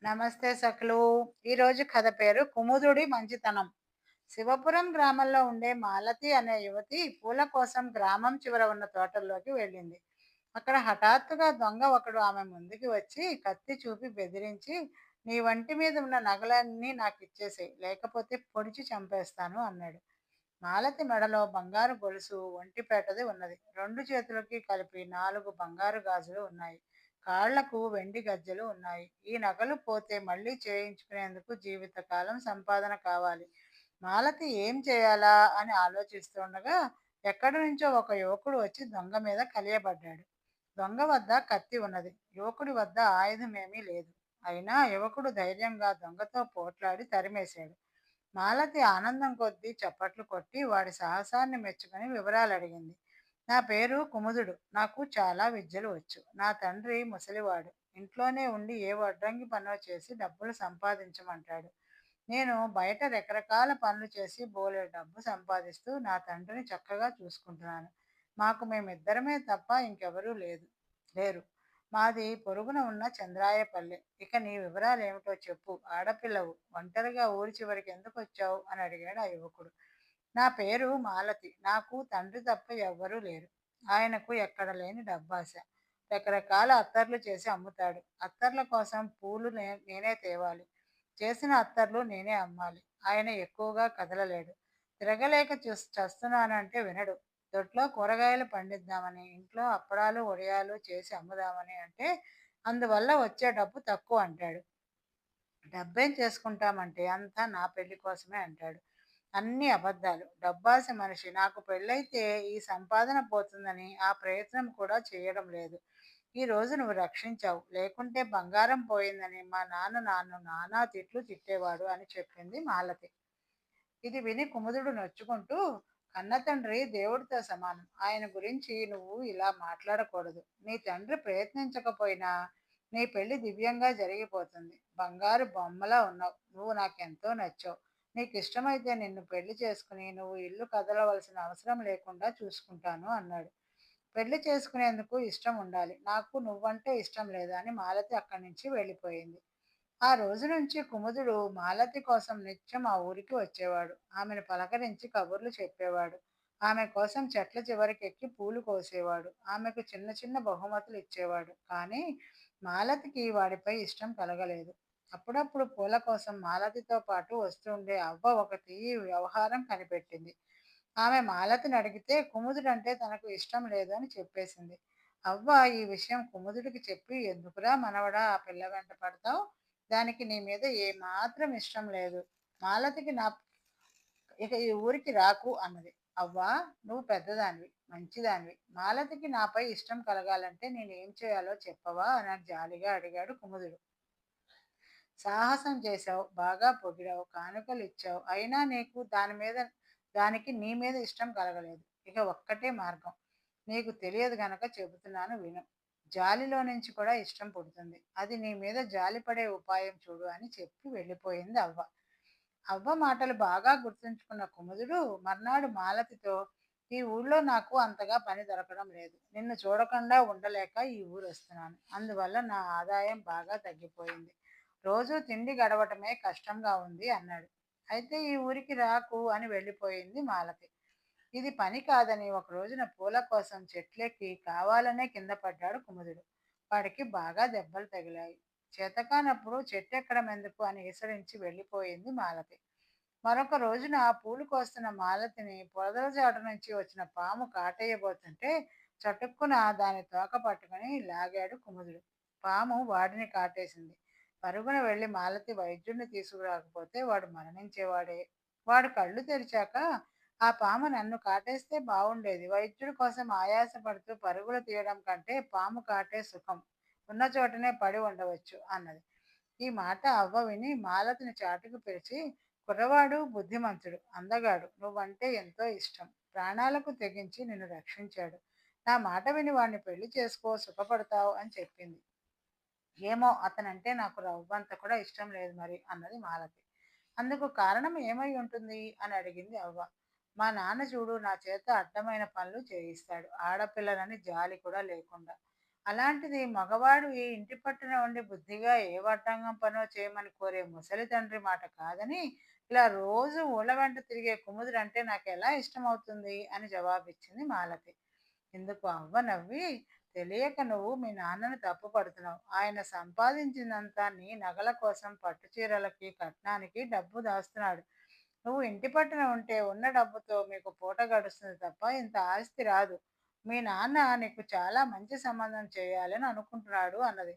నమస్తే సఖులు. ఈరోజు కథ పేరు కుముదుడి మంచితనం. శివపురం గ్రామంలో ఉండే మాలతి అనే యువతి పూల కోసం గ్రామం చివర ఉన్న తోటల్లోకి వెళ్ళింది. అక్కడ హఠాత్తుగా దొంగ ఒకడు ఆమె ముందుకి వచ్చి కత్తి చూపి బెదిరించి, నీ వంటి మీద ఉన్న నగలన్నీ నాకు ఇచ్చేసేయ్, లేకపోతే పొడిచి చంపేస్తాను అన్నాడు. మాలతి మెడలో బంగారు గొలుసు ఒంటిపేటది ఉన్నది. రెండు చేతులకి కలిపి 4 బంగారు గాజులు ఉన్నాయి. కాళ్లకు వెండి గజ్జెలు ఉన్నాయి. ఈ నగలు పోతే మళ్ళీ చేయించుకునేందుకు జీవితకాలం సంపాదన కావాలి. మాలతి ఏం చేయాలా అని ఆలోచిస్తుండగా ఎక్కడి నుంచో ఒక యువకుడు వచ్చి దొంగ మీద కలియబడ్డాడు. దొంగ వద్ద కత్తి ఉన్నది. యువకుడి వద్ద ఆయుధమేమీ లేదు. అయినా యువకుడు ధైర్యంగా దొంగతో పోట్లాడి తరిమేశాడు. మాలతి ఆనందం కొద్దీ చప్పట్లు కొట్టి వాడి సాహసాన్ని మెచ్చుకొని వివరాలు అడిగింది. నా పేరు కుముదుడు. నాకు చాలా విద్యలు వచ్చు. నా తండ్రి ముసలివాడు. ఇంట్లోనే ఉండి ఏ వడ్రంగి పనో చేసి డబ్బులు సంపాదించమంటాడు. నేను బయట రకరకాల పనులు చేసి బోలెడు డబ్బు సంపాదిస్తూ నా తండ్రిని చక్కగా చూసుకుంటున్నాను. మాకు మేమిద్దరమే తప్ప ఇంకెవరూ లేరు. మాది పొరుగున ఉన్న చంద్రాయపల్లె. ఇక నీ వివరాలేమిటో చెప్పు. ఆడపిల్లవు. ఒంటరిగా ఊరి చివరికి ఎందుకొచ్చావు అని అడిగాడు ఆ యువకుడు. నా పేరు మాలతి. నాకు తండ్రి తప్ప ఎవ్వరూ లేరు. ఆయనకు ఎక్కడ లేని డబ్బాశ. రకరకాల అత్తర్లు చేసి అమ్ముతాడు. అత్తర్ల కోసం పూలు నేనే తేవాలి. చేసిన అత్తర్లు నేనే అమ్మాలి. ఆయన ఎక్కువగా కదలలేడు. తిరగలేక చస్తున్నానంటే వినడు. దొడ్లో కూరగాయలు పండిద్దామని, ఇంట్లో అప్పడాలు వడియాలు చేసి అమ్ముదామని అంటే అందువల్ల వచ్చే డబ్బు తక్కువ అంటాడు. డబ్బేం చేసుకుంటామంటే అంతా నా పెళ్లి కోసమే అంటాడు. అన్నీ అబద్ధాలు. డబ్బాస మనిషి. నాకు పెళ్ళైతే ఈ సంపాదన పోతుందని ఆ ప్రయత్నం కూడా చేయడం లేదు. ఈ రోజు నువ్వు రక్షించావు. లేకుంటే బంగారం పోయిందని మా నాన్న నన్ను నానా తిట్లు తిట్టేవాడు అని చెప్పింది మాలతి. ఇది విని కుముదుడు నొచ్చుకుంటూ, కన్నతండ్రి దేవుడితో సమానం. ఆయన గురించి నువ్వు ఇలా మాట్లాడకూడదు. నీ తండ్రి ప్రయత్నించకపోయినా నీ పెళ్లి దివ్యంగా జరిగిపోతుంది. బంగారు బొమ్మలా ఉన్నావు. నువ్వు నాకెంతో నచ్చావు. నీకు ఇష్టమైతే నిన్ను పెళ్లి చేసుకుని నువ్వు ఇల్లు కదలవలసిన అవసరం లేకుండా చూసుకుంటాను అన్నాడు. పెళ్లి చేసుకునేందుకు ఇష్టం ఉండాలి. నాకు నువ్వంటే ఇష్టం లేదు అని మాలతి అక్కడి నుంచి వెళ్ళిపోయింది. ఆ రోజు నుంచి కుముదుడు మాలతి కోసం నిత్యం ఆ ఊరికి వచ్చేవాడు. ఆమెను పలకరించి కబుర్లు చెప్పేవాడు. ఆమె కోసం చెట్ల చివరికెక్కి పూలు కోసేవాడు. ఆమెకు చిన్న చిన్న బహుమతులు ఇచ్చేవాడు. కానీ మాలతికి వాడిపై ఇష్టం కలగలేదు. అప్పుడప్పుడు పూల కోసం మాలతితో పాటు వస్తుండే అవ్వ ఒకటి ఈ వ్యవహారం కనిపెట్టింది. ఆమె మాలతిని అడిగితే కుముదుడంటే తనకు ఇష్టం లేదు అని చెప్పేసింది. అవ్వ ఈ విషయం కుముదుడికి చెప్పి, ఎందుకురా మనవడా ఆ పిల్ల వెంట పడతావు? దానికి నీ మీద ఏమాత్రం ఇష్టం లేదు. మాలతికి నా ఇక ఈ ఊరికి రాకు అన్నది. అవ్వా, నువ్వు పెద్దదానివి, మంచిదానివి. మాలతికి నాపై ఇష్టం కలగాలంటే నేనేం చేయాలో చెప్పవా అని జాలిగా అడిగాడు కుముదుడు. సాహసం చేశావు, బాగా పొగిడావు, కానుకలు ఇచ్చావు. అయినా నీకు దానికి నీ మీద ఇష్టం కలగలేదు. ఇక ఒక్కటే మార్గం. నీకు తెలియదు గనక చెబుతున్నాను విను. జాలిలో నుంచి కూడా ఇష్టం పుడుతుంది. అది నీ మీద జాలిపడే ఉపాయం చూడు అని చెప్పి వెళ్ళిపోయింది అవ్వ. అవ్వ మాటలు బాగా గుర్తుంచుకున్న కుముదుడు మర్నాడు మాలతితో, ఈ ఊళ్ళో నాకు అంతగా పని దొరకడం లేదు. నిన్ను చూడకుండా ఉండలేక ఈ ఊరు వస్తున్నాను. అందువల్ల నా ఆదాయం బాగా తగ్గిపోయింది. రోజూ తిండి గడవటమే కష్టంగా ఉంది అన్నాడు. అయితే ఈ ఊరికి రాకు అని వెళ్ళిపోయింది మాలతి. ఇది పని కాదని ఒక రోజున పూల కోసం చెట్లెక్కి కావాలనే కింద పడ్డాడు కుముదుడు. వాడికి బాగా దెబ్బలు తగిలాయి. చేతకానప్పుడు చెట్టెక్కడం ఎందుకు అని ఈసరించి వెళ్ళిపోయింది మాలతి. మరొక రోజున పూలు కోస్తున్న మాలతిని పొదల చాటు నుంచి వచ్చిన పాము కాటేయబోతుంటే చటుక్కున దాని తోక పట్టుకుని లాగాడు కుముదుడు. పాము వాడిని కాటేసింది. పరుగున వెళ్ళి మాలతి వైద్యుడిని తీసుకురాకపోతే వాడు మరణించేవాడే. వాడు కళ్ళు తెరిచాక, ఆ పాము నన్ను కాటేస్తే బావుండేది. వైద్యుడి కోసం ఆయాసపడుతూ పరుగులు తీయడం కంటే పాము కాటే సుఖం. ఉన్న చోటనే పడి ఉండవచ్చు అన్నది. ఈ మాట అవ్వ విని మాలతిని చాటుకు పిలిచి, కుర్రవాడు బుద్ధిమంతుడు, అందగాడు, నువ్వంటే ఎంతో ఇష్టం. ప్రాణాలకు తెగించి నిన్ను రక్షించాడు. నా మాట విని వాడిని పెళ్లి చేసుకో, సుఖపడతావు అని చెప్పింది. ఏమో అతనంటే నాకు రవ్వంత కూడా ఇష్టం లేదు మరి అన్నది మాలతి. అందుకు కారణం ఏమై ఉంటుంది అని అడిగింది అవ్వ. మా నాన్న చూడు నా చేత అడ్డమైన పనులు చేయిస్తాడు. ఆడపిల్లలని జాలి కూడా లేకుండా. అలాంటిది మగవాడు ఈ ఇంటి పట్టున ఉండి బుద్ధిగా ఏ వడ్రంగం పనో చేయమని కోరే ముసలి తండ్రి మాట కాదని ఇలా రోజు ఊళ్ళ వెంట తిరిగే కుముదురంటే నాకెలా ఇష్టమవుతుంది అని జవాబిచ్చింది మాలతి. ఇందుకు అవ్వ నవ్వి, తెలియక నువ్వు మీ నాన్నను తప్పు పడుతున్నావు. ఆయన సంపాదించిందంతా నీ నగల కోసం పట్టు చీరలకి, కట్నానికి డబ్బు దాస్తున్నాడు. నువ్వు ఇంటి పట్టున ఉంటే ఉన్న డబ్బుతో మీకు పూట గడుస్తుంది తప్ప ఇంత ఆస్తి రాదు. మీ నాన్న నీకు చాలా మంచి సంబంధం చేయాలని అనుకుంటున్నాడు అన్నది.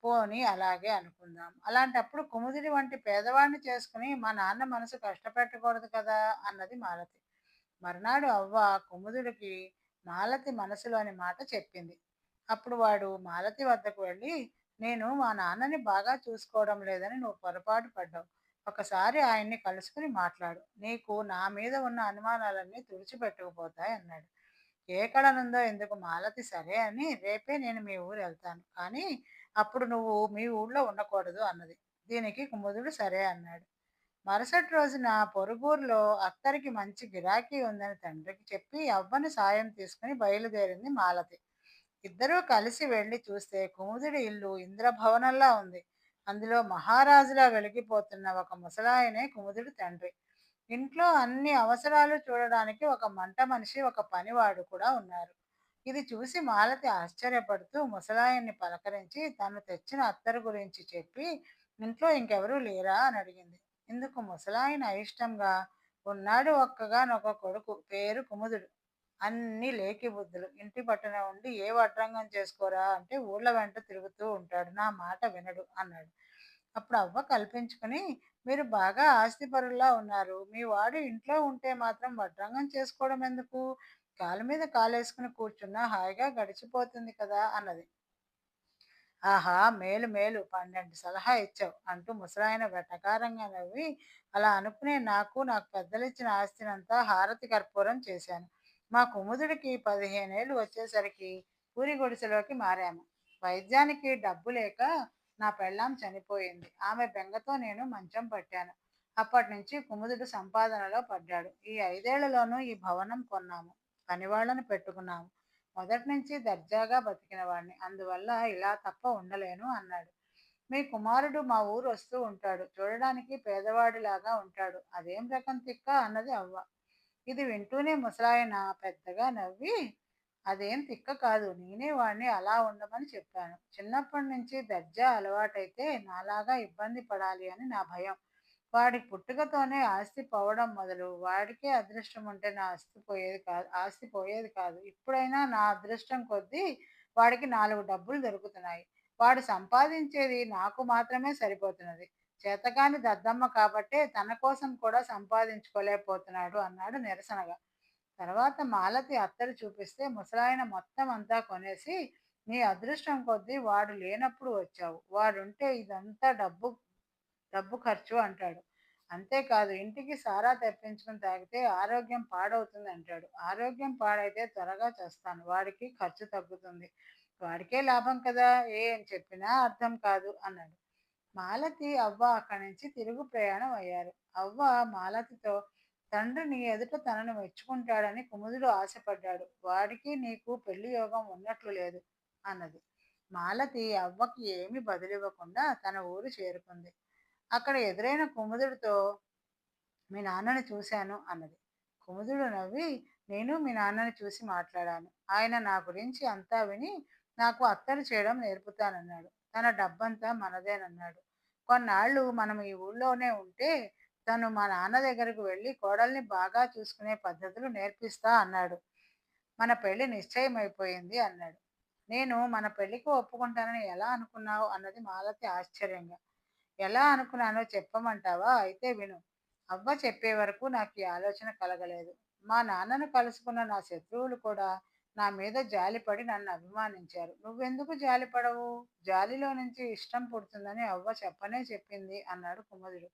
పోనీ అలాగే అనుకుందాం. అలాంటప్పుడు కుముదిని వంటి పేదవాడిని చేసుకుని మా నాన్న మనసు కష్టపెట్టకూడదు కదా అన్నది మాలతి. మర్నాడు అవ్వ కుముదుడికి మాలతి మనసులోని మాట చెప్పింది. అప్పుడు వాడు మాలతి వద్దకు వెళ్ళి, నేను మా నాన్నని బాగా చూసుకోవడం లేదని నువ్వు పొరపాటు పడ్డావు. ఒకసారి ఆయన్ని కలుసుకుని మాట్లాడు. నీకు నా మీద ఉన్న అనుమానాలన్నీ తుడిచిపెట్టుకుపోతాయి అన్నాడు. ఏ కళనుందో ఎందుకు మాలతి సరే అని రేపే నేను మీ ఊరు వెళ్తాను. కానీ అప్పుడు నువ్వు మీ ఊళ్ళో ఉండకూడదు అన్నది. దీనికి కుముదుడు సరే అన్నాడు. మరుసటి రోజున పొరుగురులో అత్తరికి మంచి గిరాకీ ఉందని తండ్రికి చెప్పి అవ్వని సాయం తీసుకుని బయలుదేరింది మాలతి. ఇద్దరూ కలిసి వెళ్లి చూస్తే కుముదుడి ఇల్లు ఇంద్రభవనంలా ఉంది. అందులో మహారాజులా వెలిగిపోతున్న ఒక ముసలాయనే కుముదుడి తండ్రి. ఇంట్లో అన్ని అవసరాలు చూడడానికి ఒక మంట మనిషి, ఒక పనివాడు కూడా ఉన్నారు. ఇది చూసి మాలతి ఆశ్చర్యపడుతూ ముసలాయన్ని పలకరించి తను తెచ్చిన అత్తరు గురించి చెప్పి, ఇంట్లో ఇంకెవరూ లేరా అని అడిగింది. ఇందుకు ముసలాయన అయిష్టంగా, ఉన్నాడు ఒక్కగానొక కొడుకు, పేరు కుముదుడు. అన్ని లేకి బుద్ధులు. ఇంటి పట్టున ఉండి ఏ వడ్రంగం చేసుకోరా అంటే ఊళ్ళ వెంట తిరుగుతూ ఉంటాడు. నా మాట వినడు అన్నాడు. అప్పుడు అవ్వ కల్పించుకుని, మీరు బాగా ఆస్తిపరుల్లా ఉన్నారు. మీ వాడు ఇంట్లో ఉంటే మాత్రం వడ్రంగం చేసుకోవడం ఎందుకు? కాలు మీద కాలేసుకుని కూర్చున్నా హాయిగా గడిచిపోతుంది కదా అన్నది. ఆహా! మేలు మేలు 12 సలహా ఇచ్చావు అంటూ ముసలాయన వెటకారంగా నవ్వి, అలా అనుకునే నాకు పెద్దలిచ్చిన ఆస్తినంతా హారతి కర్పూరం చేశాను. మా కుముదుడికి 15 ఏళ్ళు వచ్చేసరికి పూరి గుడిసెలోకి మారాము. వైద్యానికి డబ్బు లేక నా పెళ్ళాం చనిపోయింది. ఆమె బెంగతో నేను మంచం పట్టాను. అప్పటినుంచి కుముదుడు సంపాదనలో పడ్డాడు. ఈ 5 ఏళ్లలోనూ ఈ భవనం కొన్నాము. పనివాళ్ళని పెట్టుకున్నాము. మొదటి నుంచి దర్జాగా బతికినవాడిని. అందువల్ల ఇలా తప్ప ఉండలేను అన్నాడు. మీ కుమారుడు మా ఊరు వస్తూ ఉంటాడు. చూడడానికి పేదవాడిలాగా ఉంటాడు. అదేం రకం తిక్క అన్నది అవ్వ. ఇది వింటూనే ముసలాయన పెద్దగా నవ్వి, అదేం తిక్క కాదు. నేనే వాడిని అలా ఉండమని చెప్పాను. చిన్నప్పటి నుంచి దర్జా అలవాటైతే నాలాగా ఇబ్బంది పడాలి అని నా భయం. వాడి పుట్టుకతోనే ఆస్తి పోవడం మొదలు. వాడికే అదృష్టం ఉంటే నా ఆస్తి పోయేది కాదు. ఇప్పుడైనా నా అదృష్టం కొద్దీ వాడికి 4 డబ్బులు దొరుకుతున్నాయి. వాడు సంపాదించేది నాకు మాత్రమే సరిపోతున్నది. చేతకాని దద్దమ్మ కాబట్టే తన కోసం కూడా సంపాదించుకోలేకపోతున్నాడు అన్నాడు నిరసనగా. తర్వాత మాలతి అత్తరు చూపిస్తే ముసలాయన మొత్తం అంతా కొనేసి, నీ అదృష్టం కొద్దీ వాడు లేనప్పుడు వచ్చావు. వాడుంటే ఇదంతా డబ్బు డబ్బు ఖర్చు అంటాడు. అంతేకాదు ఇంటికి సారా తెప్పించుకొని తాగితే ఆరోగ్యం పాడవుతుంది అంటాడు. ఆరోగ్యం పాడైతే త్వరగా చస్తాను. వాడికి ఖర్చు తగ్గుతుంది. వాడికే లాభం కదా! ఏం చెప్పినా అర్థం కాదు అన్నాడు. మాలతి, అవ్వ అక్కడి నుంచి తిరుగు ప్రయాణం అయ్యారు. అవ్వ మాలతితో, తండ్రి నీ ఎదుట తనను మెచ్చుకుంటాడని కుముదుడు ఆశపడ్డాడు. వాడికి నీకు పెళ్లి యోగం ఉన్నట్లు లేదు అన్నది. మాలతి అవ్వకి ఏమీ బదులివ్వకుండా తన ఊరు చేరుకుంది. అక్కడ ఎదురైన కుముదుడితో, మీ నాన్నని చూశాను అన్నది. కుముదుడు నవ్వి, నేను మీ నాన్నని చూసి మాట్లాడాను. ఆయన నా గురించి అంతా విని నాకు అత్తరు చేయడం నేర్పుతానన్నాడు. తన డబ్బంతా మనదేనన్నాడు. కొన్నాళ్ళు మనం ఈ ఊళ్ళోనే ఉంటే తను మా నాన్న దగ్గరకు వెళ్ళి కోడల్ని బాగా చూసుకునే పద్ధతులు నేర్పిస్తా అన్నాడు. మన పెళ్లి నిశ్చయమైపోయింది అన్నాడు. నేను మన పెళ్లికి ఒప్పుకుంటానని ఎలా అనుకున్నావు అన్నది మాలతి ఆశ్చర్యంగా. ఎలా అనుకున్నానో చెప్పమంటావా? అయితే విను. అవ్వ చెప్పే వరకు నాకు ఈ ఆలోచన కలగలేదు. మా నాన్నను కలుసుకున్న నా శత్రువులు కూడా నా మీద జాలిపడి నన్ను అభిమానించారు. నువ్వెందుకు జాలిపడవు? జాలిలో నుంచి ఇష్టం పుడుతుందని అవ్వ చెప్పనే చెప్పింది అన్నాడు కుముదుడు.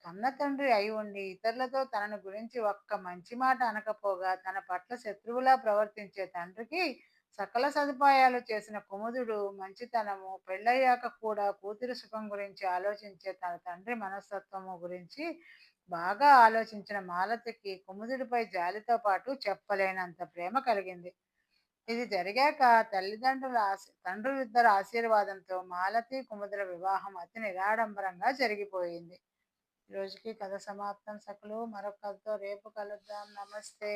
కన్న తండ్రి అయి ఉండి ఇతరులతో తనను గురించి ఒక్క మంచి మాట అనకపోగా తన పట్ల శత్రువులా ప్రవర్తించే తండ్రికి సకల సదుపాయాలు చేసిన కుముదుడు మంచితనము, పెళ్ళయ్యాక కూడా కూతురి సుఖం గురించి ఆలోచించే తన తండ్రి మనస్తత్వము గురించి బాగా ఆలోచించిన మాలతికి కుముదుడిపై జాలితో పాటు చెప్పలేనంత ప్రేమ కలిగింది. ఇది జరిగాక తండ్రులిద్దరి ఆశీర్వాదంతో మాలతి కుముదుల వివాహం అతి నిరాడంబరంగా జరిగిపోయింది. ఈ రోజుకి కథ సమాప్తం సకులు. మరొక కథతో రేపు కలుద్దాం. నమస్తే.